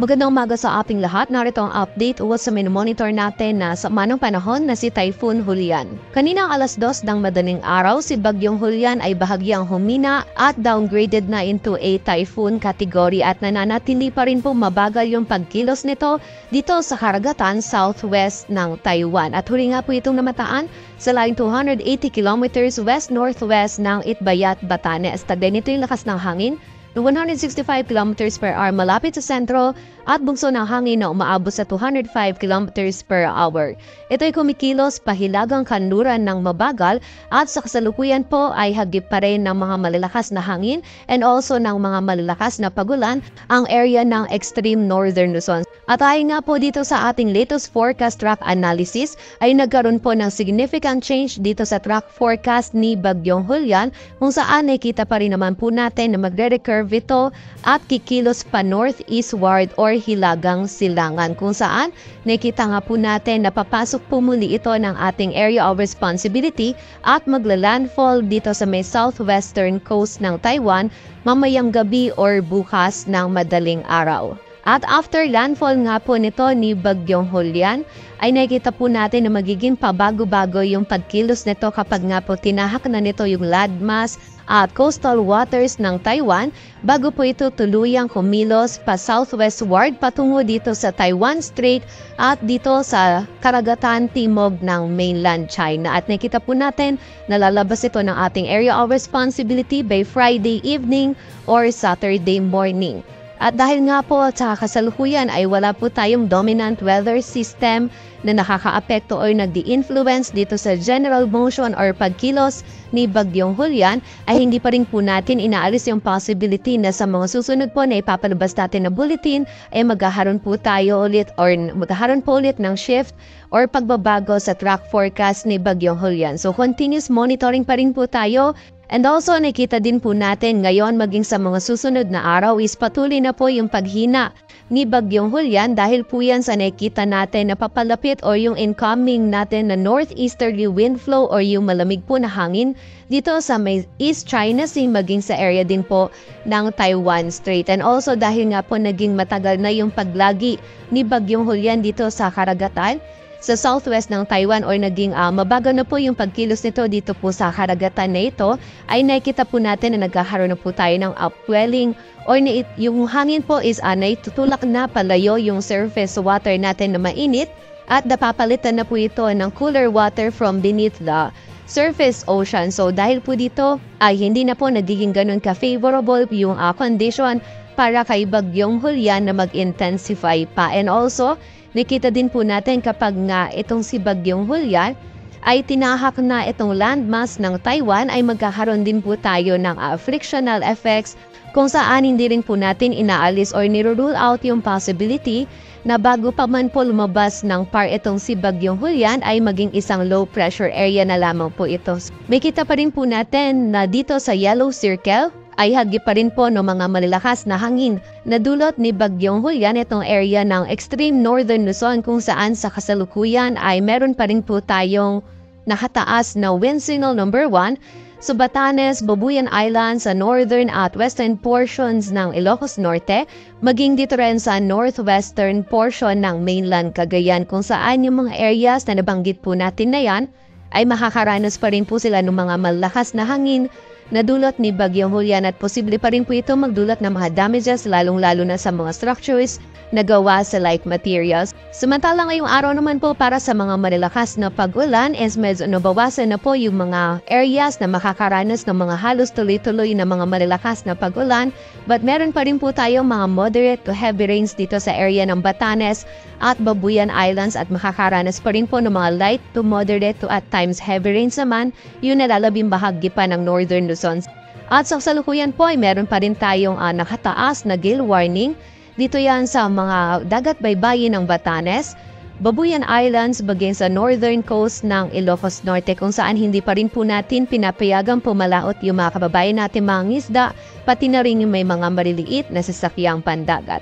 Magandang umaga sa ating lahat. Narito ang update o sa monitor natin na sa manong panahon na si Typhoon Julian. Kanina alas 2 ng madaling araw, si Bagyong Julian ay bahagyang humina at downgraded na into a typhoon category at nananatili pa rin po mabagal yung pagkilos nito dito sa karagatan southwest ng Taiwan. At huli nga po itong namataan sa laing 280 kilometers west-northwest ng Itbayat, Batanes. Taglay nito yung lakas ng hangin 165 km per hour malapit sa sentro at bugso ng hangin na umaabot sa 205 km per hour. Ito ay kumikilos pahilagang kanluran ng mabagal at sa kasalukuyan po ay hagip pa rin ng mga malalakas na hangin and also ng mga malalakas na pagulan ang area ng extreme northern Luzon. At ayon nga po dito sa ating latest forecast track analysis ay nagkaroon po ng significant change dito sa track forecast ni Bagyong Julian kung saan nakita pa rin naman po natin na magre-recurve ito at kikilos pa northeastward or hilagang silangan kung saan nakita nga po natin na papasok po muli ito ng ating area of responsibility at magla-landfall dito sa may southwestern coast ng Taiwan mamayang gabi or bukas ng madaling araw. At after landfall nga po nito ni Bagyong Julian, ay nakita po natin na magiging pabago-bago yung pagkilos nito kapag nga po tinahak na nito yung landmass at coastal waters ng Taiwan bago po ito tuluyang kumilos pa southwestward patungo dito sa Taiwan Strait at dito sa karagatan timog ng mainland China. At nakita po natin na lalabas ito ng ating area of responsibility by Friday evening or Saturday morning. At dahil nga po sa kasalukuyan ay wala po tayong dominant weather system na nakakaapekto o nagdi-influence dito sa general motion or pagkilos ni Bagyong Julian, ay hindi pa rin po natin inaalis yung possibility na sa mga susunod po na ipapalabas natin na bulletin ay maghaharon po ulit ng shift or pagbabago sa track forecast ni Bagyong Julian. So continuous monitoring pa rin po tayo. And also, nakita din po natin ngayon maging sa mga susunod na araw is patuloy na po yung paghina ni Bagyong Julian dahil po yan sa nakita natin na papalapit o yung incoming natin na northeasterly wind flow o yung malamig po na hangin dito sa may East China Sea maging sa area din po ng Taiwan Strait. And also dahil nga po naging matagal na yung paglagi ni Bagyong Julian dito sa karagatan sa southwest ng Taiwan or naging mabagal na po yung pagkilos nito dito po sa karagatan na ito, ay nakikita po natin na nagkakaroon na po tayo ng upwelling or yung hangin po is tutulak na palayo yung surface water natin na mainit at napapalitan na po ito ng cooler water from beneath the surface ocean. So dahil po dito ay hindi na po nagiging ganun ka-favorable yung condition para kay Bagyong Julian na mag-intensify pa. And also, nakita din po natin kapag nga itong si Bagyong Julian ay tinahak na itong landmass ng Taiwan ay magkakaroon din po tayo ng frictional effects kung saan hindi rin po natin inaalis or nirule out yung possibility na bago pa man po lumabas ng itong si Bagyong Julian ay maging isang low pressure area na lamang po ito. May kita pa rin po natin na dito sa yellow circle ay hagip pa rin po ng mga malalakas na hangin na dulot ni Bagyong Julian itong area ng extreme northern Luzon kung saan sa kasalukuyan ay meron pa rin po tayong nakataas na wind signal number 1 sa Batanes, Babuyan Island sa northern at western portions ng Ilocos Norte, maging dito rin sa northwestern portion ng mainland Cagayan kung saan yung mga areas na nabanggit po natin na yan ay makakaranas pa rin po sila ng mga malalakas na hangin na dulot ni Bagyong Julian at posible pa rin po ito magdulot ng mga damages lalong-lalo na sa mga structures na gawa sa like materials. Samantala ngayong araw naman po para sa mga malalakas na pag-ulan is medyo nabawasan na po yung mga areas na makakaranas ng mga halos tuloy-tuloy na mga malalakas na pag-ulan, but meron pa rin po tayong mga moderate to heavy rains dito sa area ng Batanes at Babuyan Islands at makakaranas pa rin po ng mga light to moderate to at times heavy rains naman yung nalalabing bahagi pa ng northern Luzon. At sa kasalukuyan po ay meron pa rin tayong nakataas na gale warning. Dito yan sa mga dagat baybayin ng Batanes, Babuyan Islands bagay sa northern coast ng Ilocos Norte kung saan hindi pa rin po natin pinapayagang pumalaot yung mga kababayan natin mga isda, pati na rin yung may mga maliliit na sasakyang pandagat.